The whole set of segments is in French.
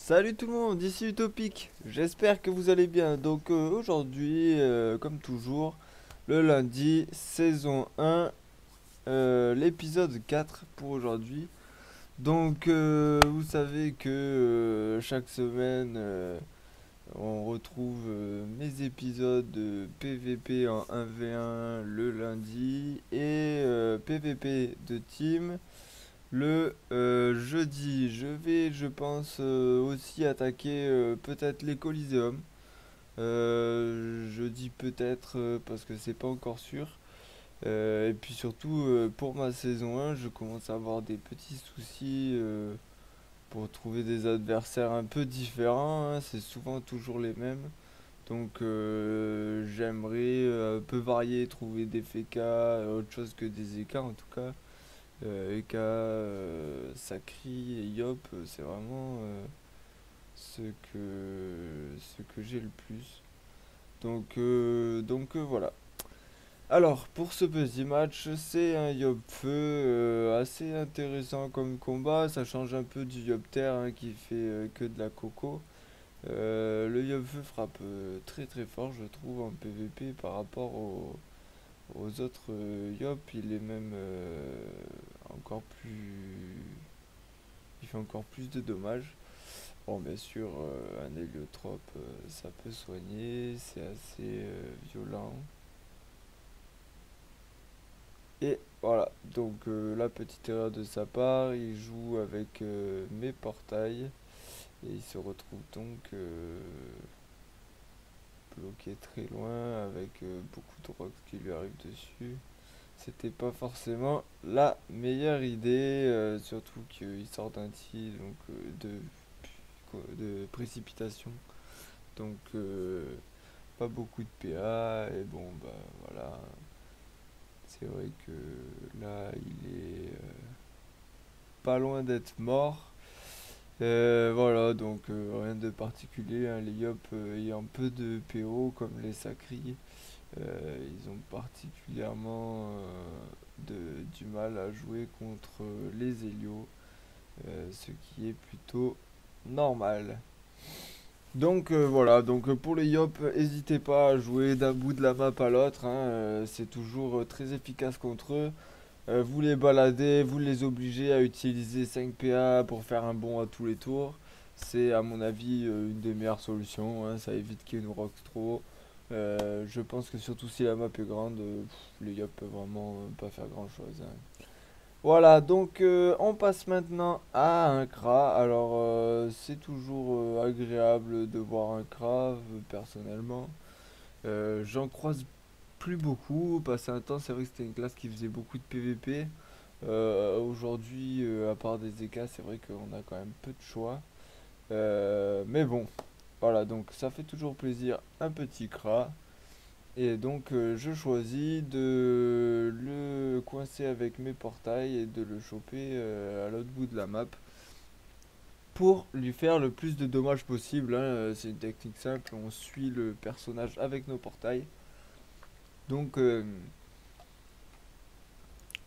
Salut tout le monde, ici Utopique, j'espère que vous allez bien. Donc aujourd'hui, comme toujours, le lundi, saison 1, l'épisode 4 pour aujourd'hui. Donc vous savez que chaque semaine, on retrouve mes épisodes de PVP en 1v1 le lundi et PVP de team le jeudi. Je pense, aussi attaquer peut-être les Coliseum. Je dis peut-être parce que c'est pas encore sûr. Et puis surtout, pour ma saison 1, je commence à avoir des petits soucis pour trouver des adversaires un peu différents, hein. C'est souvent toujours les mêmes. Donc j'aimerais un peu varier, trouver des FK, autre chose que des EK en tout cas. Eka, Sakri et Yop, c'est vraiment ce que j'ai le plus. Donc voilà. Alors, pour ce petit match, c'est un Yop Feu assez intéressant comme combat. Ça change un peu du Yop Terre, hein, qui fait que de la coco. Le Yop Feu frappe très très fort, je trouve, en PvP par rapport aux autres Yop. Il est même encore plus. Il fait encore plus de dommages. Bon, bien sûr, un héliotrope, ça peut soigner, c'est assez violent. Et voilà, donc la petite erreur de sa part, il joue avec mes portails et il se retrouve donc bloqué très loin avec beaucoup de rocks qui lui arrivent dessus. C'était pas forcément la meilleure idée, surtout qu'il sort d'un tir donc de précipitation. Donc pas beaucoup de PA et bon bah voilà. C'est vrai que là il est pas loin d'être mort. Voilà, donc rien de particulier, hein. Les Yop ayant peu de PO comme les Sacri, ils ont particulièrement du mal à jouer contre les Hélios, ce qui est plutôt normal. Donc voilà, donc pour les Yop, n'hésitez pas à jouer d'un bout de la map à l'autre, hein, c'est toujours très efficace contre eux. Vous les baladez, vous les obligez à utiliser 5 PA pour faire un bond à tous les tours. C'est à mon avis une des meilleures solutions, hein, ça évite qu'ils nous rock trop. Je pense que surtout si la map est grande, les Yop peuvent vraiment pas faire grand chose, hein. Voilà, donc on passe maintenant à un Kra. Alors c'est toujours agréable de voir un Kra, personnellement. J'en croise plus beaucoup. Passé un temps, c'est vrai que c'était une classe qui faisait beaucoup de PVP. Aujourd'hui, à part des EK, c'est vrai qu'on a quand même peu de choix. Mais bon, voilà, donc ça fait toujours plaisir un petit Kra. Et donc je choisis de le coincer avec mes portails et de le choper à l'autre bout de la map pour lui faire le plus de dommages possible, hein. C'est une technique simple, on suit le personnage avec nos portails. Donc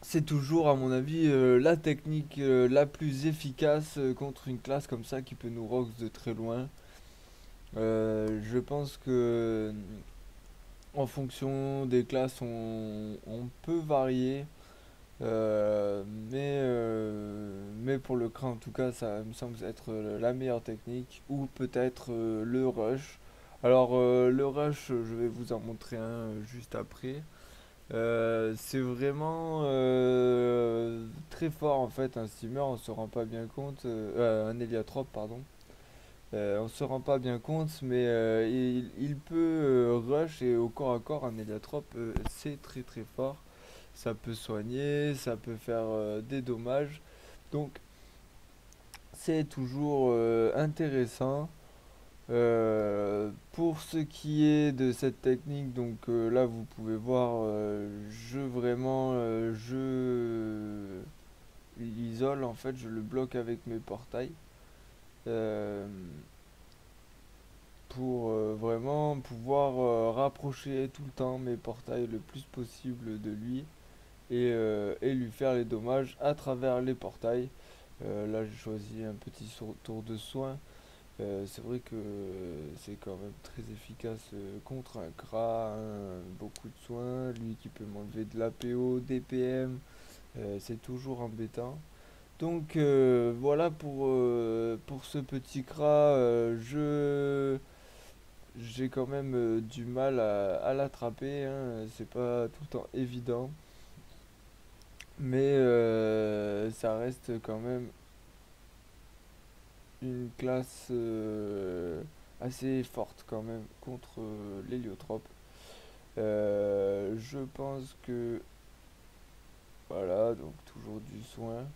c'est toujours à mon avis la technique la plus efficace contre une classe comme ça qui peut nous rox de très loin. Je pense que en fonction des classes on peut varier. Mais pour le cran, en tout cas, ça me semble être la meilleure technique. Ou peut-être le rush. Alors, le rush, je vais vous en montrer un juste après. C'est vraiment très fort en fait. Un steamer, on se rend pas bien compte. Un héliatrope, pardon. On se rend pas bien compte, mais il peut rush et au corps à corps, un héliatrope, c'est très très fort. Ça peut soigner, ça peut faire des dommages. Donc c'est toujours intéressant. Pour ce qui est de cette technique, donc là vous pouvez voir, je l'isole en fait, je le bloque avec mes portails. euh, pour vraiment pouvoir rapprocher tout le temps mes portails le plus possible de lui et lui faire les dommages à travers les portails. Là j'ai choisi un petit tour de soin C'est vrai que c'est quand même très efficace contre un Kra, hein, beaucoup de soins, lui qui peut m'enlever de l'APO, DPM, c'est toujours embêtant. Donc voilà pour ce petit Kra, j'ai quand même du mal à l'attraper, hein, c'est pas tout le temps évident, mais ça reste quand même une classe assez forte quand même contre l'héliotrope. Je pense que voilà, donc toujours du soin.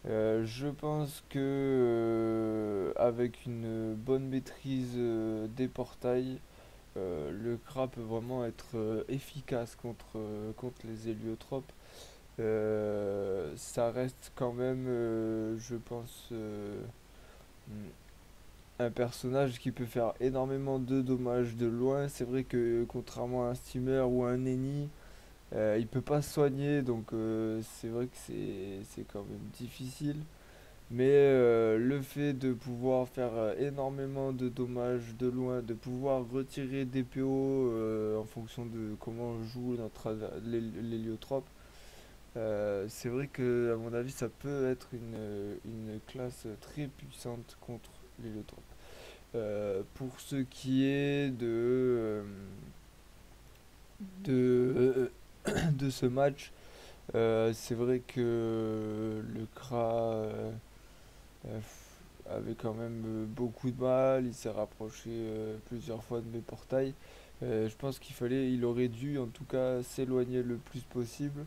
Je pense que avec une bonne maîtrise des portails, le Kra peut vraiment être efficace contre les héliotropes. Ça reste quand même, je pense, un personnage qui peut faire énormément de dommages de loin. C'est vrai que contrairement à un steamer ou à un eni, il peut pas se soigner, donc c'est vrai que c'est quand même difficile. Mais le fait de pouvoir faire énormément de dommages de loin, de pouvoir retirer des PO en fonction de comment joue l'héliotrope, c'est vrai que à mon avis ça peut être une classe très puissante contre l'héliotrope. Pour ce qui est de, de ce match, c'est vrai que le Kra euh, avait quand même beaucoup de mal, il s'est rapproché plusieurs fois de mes portails. Je pense il aurait dû en tout cas s'éloigner le plus possible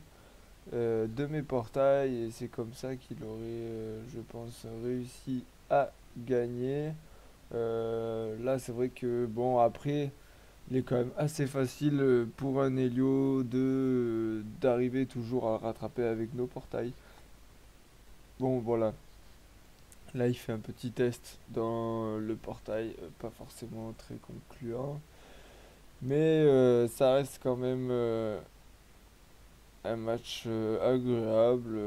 de mes portails et c'est comme ça qu'il aurait, je pense, réussi à gagner. Là, c'est vrai que bon, après, il est quand même assez facile pour un Helio d'arriver toujours à rattraper avec nos portails. Bon, voilà. Là, il fait un petit test dans le portail, pas forcément très concluant, mais ça reste quand même un match agréable.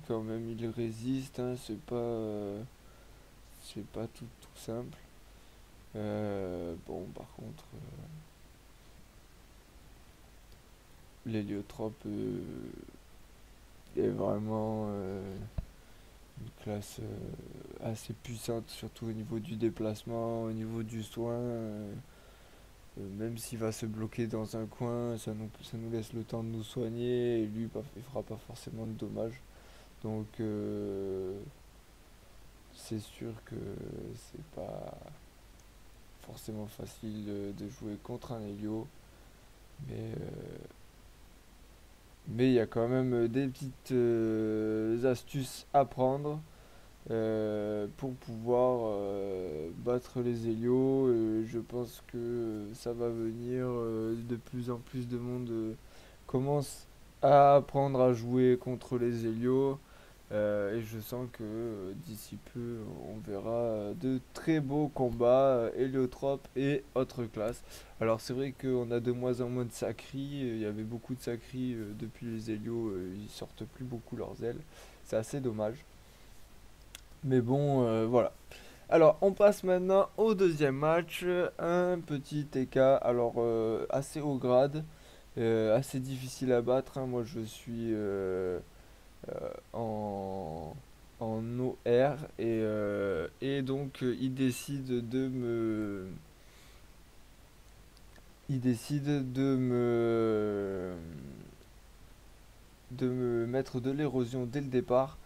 Quand même, il résiste, hein, c'est pas tout simple. Bon, par contre, l'héliotrope est vraiment une classe assez puissante, surtout au niveau du déplacement, au niveau du soin. Même s'il va se bloquer dans un coin, ça nous laisse le temps de nous soigner et lui, il fera pas forcément de dommages. Donc, c'est sûr que c'est pas forcément facile de jouer contre un Helio, mais mais il y a quand même des petites astuces à prendre pour pouvoir battre les Hélios. Je pense que ça va venir, de plus en plus de monde commence à apprendre à jouer contre les Hélios. Et je sens que d'ici peu, on verra de très beaux combats héliotropes et autres classes. Alors c'est vrai qu'on a de moins en moins de Sacri. Il y avait beaucoup de Sacri depuis les Hélios. Ils sortent plus beaucoup leurs ailes. C'est assez dommage. Mais bon, voilà. Alors on passe maintenant au deuxième match. Un petit TK. Alors assez haut grade. Assez difficile à battre, hein. Moi je suis en, en OR et donc il décide de me mettre de l'érosion dès le départ.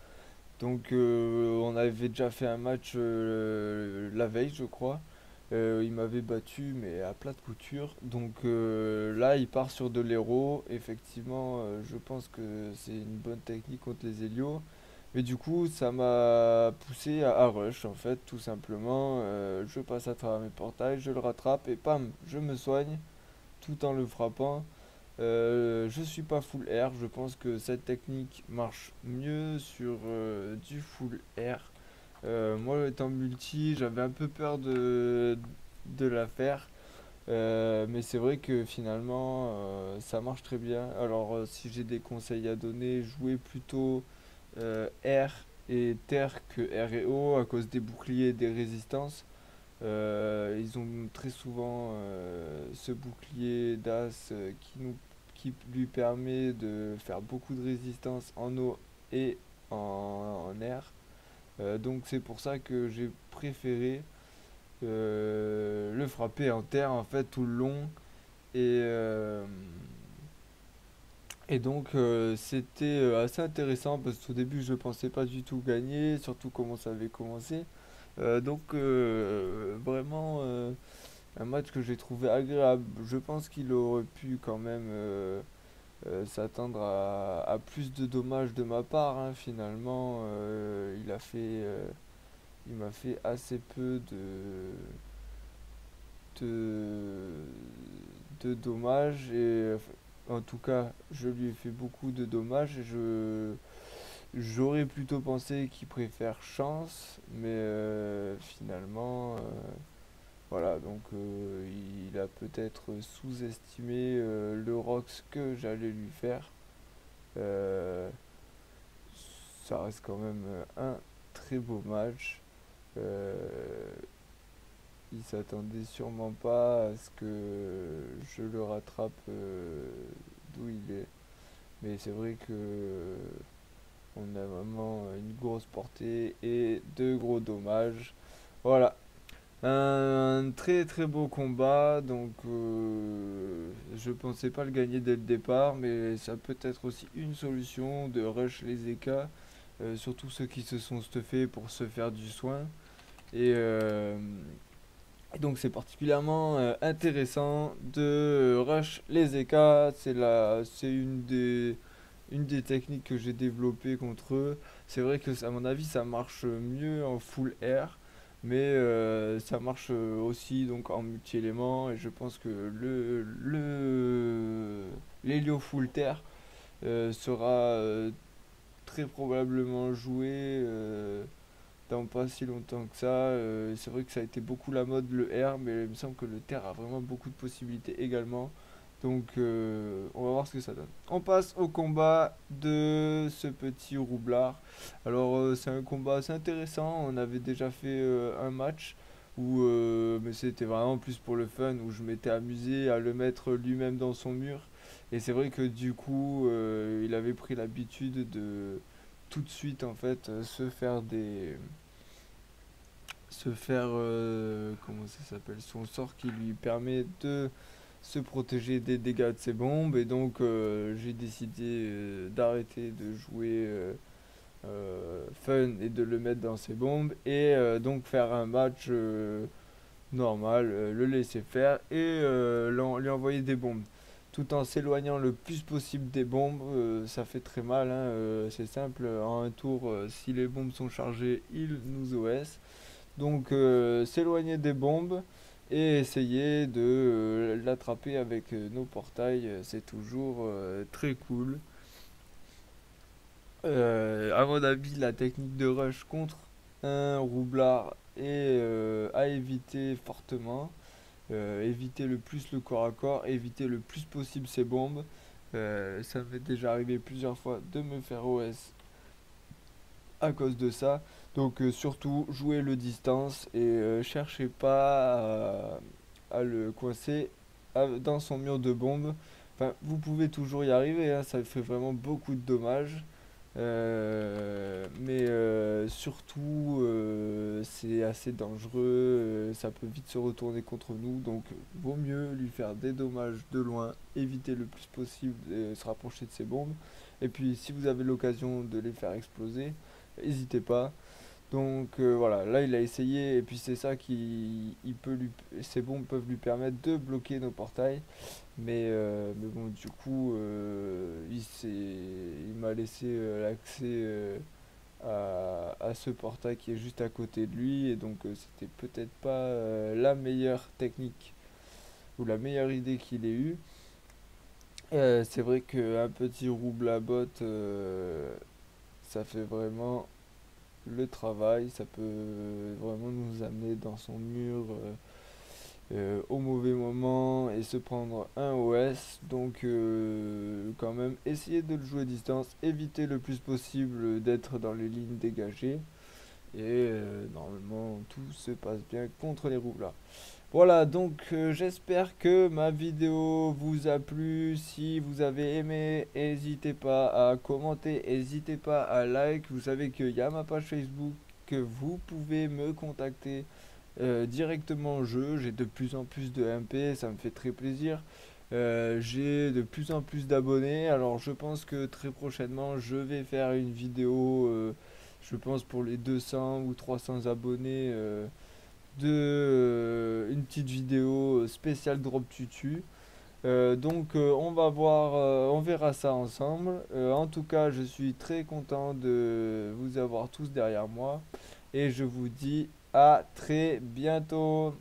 Donc on avait déjà fait un match la veille je crois. Il m'avait battu mais à plat de couture. Donc là il part sur de l'héros. Effectivement je pense que c'est une bonne technique contre les Hélios. Mais du coup ça m'a poussé à rush en fait tout simplement. Je passe à travers mes portails, je le rattrape et pam, je me soigne tout en le frappant. Je suis pas full air, je pense que cette technique marche mieux sur du full air. Moi étant multi, j'avais un peu peur de la faire. Mais c'est vrai que finalement ça marche très bien. Alors si j'ai des conseils à donner, jouez plutôt air et terre que air et eau à cause des boucliers et des résistances. Ils ont très souvent ce bouclier d'as qui lui permet de faire beaucoup de résistance en eau et en air. Donc c'est pour ça que j'ai préféré le frapper en terre en fait tout le long. Et, euh, et donc c'était assez intéressant parce qu'au début je pensais pas du tout gagner, surtout comment ça avait commencé. Vraiment un match que j'ai trouvé agréable. Je pense qu'il aurait pu quand même s'attendre à plus de dommages de ma part, hein. Finalement, il m'a fait assez peu de, de dommages et en tout cas, je lui ai fait beaucoup de dommages et j'aurais plutôt pensé qu'il préfère chance, mais finalement, voilà, donc il a peut-être sous-estimé le Rox que j'allais lui faire. Euh, Ça reste quand même un très beau match. Euh, il s'attendait sûrement pas à ce que je le rattrape d'où il est. Mais c'est vrai que on a vraiment une grosse portée et de gros dommages. Voilà. Un très très beau combat, donc je pensais pas le gagner dès le départ, mais ça peut être aussi une solution de rush les EK, surtout ceux qui se sont stuffés pour se faire du soin. Et, euh, et donc c'est particulièrement intéressant de rush les EK, c'est une des techniques que j'ai développées contre eux. C'est vrai que à mon avis ça marche mieux en full air, mais ça marche aussi donc en multi-éléments et je pense que l'hélio full terre sera très probablement joué dans pas si longtemps que ça. C'est vrai que ça a été beaucoup la mode le air, mais il me semble que le terre a vraiment beaucoup de possibilités également. Donc on va voir ce que ça donne. On passe au combat de ce petit roublard. Alors c'est un combat assez intéressant. On avait déjà fait un match où mais c'était vraiment plus pour le fun où je m'étais amusé à le mettre lui-même dans son mur. Et c'est vrai que du coup il avait pris l'habitude de tout de suite en fait se faire comment ça s'appelle son sort qui lui permet de se protéger des dégâts de ses bombes et donc j'ai décidé d'arrêter de jouer fun et de le mettre dans ses bombes et donc faire un match normal, le laisser faire et lui envoyer des bombes tout en s'éloignant le plus possible des bombes. Ça fait très mal, hein, c'est simple, en un tour si les bombes sont chargées il nous OS donc s'éloigner des bombes et essayer de l'attraper avec nos portails, c'est toujours très cool. À mon avis, la technique de rush contre un roublard est à éviter fortement. Éviter le plus le corps à corps, éviter le plus possible ses bombes. Ça m'est déjà arrivé plusieurs fois de me faire OS à cause de ça. Donc surtout jouez le distance et cherchez pas à le coincer dans son mur de bombe. Enfin, vous pouvez toujours y arriver, hein, ça fait vraiment beaucoup de dommages. Mais surtout, c'est assez dangereux, ça peut vite se retourner contre nous, donc vaut mieux lui faire des dommages de loin, éviter le plus possible de se rapprocher de ses bombes. Et puis, si vous avez l'occasion de les faire exploser, n'hésitez pas. Donc voilà, là il a essayé, et puis c'est ça ces bombes peuvent lui permettre de bloquer nos portails. Mais bon, du coup, il m'a laissé l'accès à ce portail qui est juste à côté de lui. Et donc, c'était peut-être pas la meilleure technique ou la meilleure idée qu'il ait eue. C'est vrai qu'un petit roublabot, ça fait vraiment le travail. Ça peut vraiment nous amener dans son mur. au mauvais moment et se prendre un OS. Donc quand même essayer de le jouer à distance, éviter le plus possible d'être dans les lignes dégagées. Et normalement tout se passe bien contre les roues là. Voilà, donc j'espère que ma vidéo vous a plu. Si vous avez aimé, n'hésitez pas à commenter, n'hésitez pas à like. Vous savez qu'il y a ma page Facebook, que vous pouvez me contacter directement en jeu. J'ai de plus en plus de MP, ça me fait très plaisir. J'ai de plus en plus d'abonnés, alors je pense que très prochainement je vais faire une vidéo, je pense pour les 200 ou 300 abonnés, une petite vidéo spéciale Drop Tutu. Donc on va voir, on verra ça ensemble. En tout cas, je suis très content de vous avoir tous derrière moi et je vous dis à très bientôt.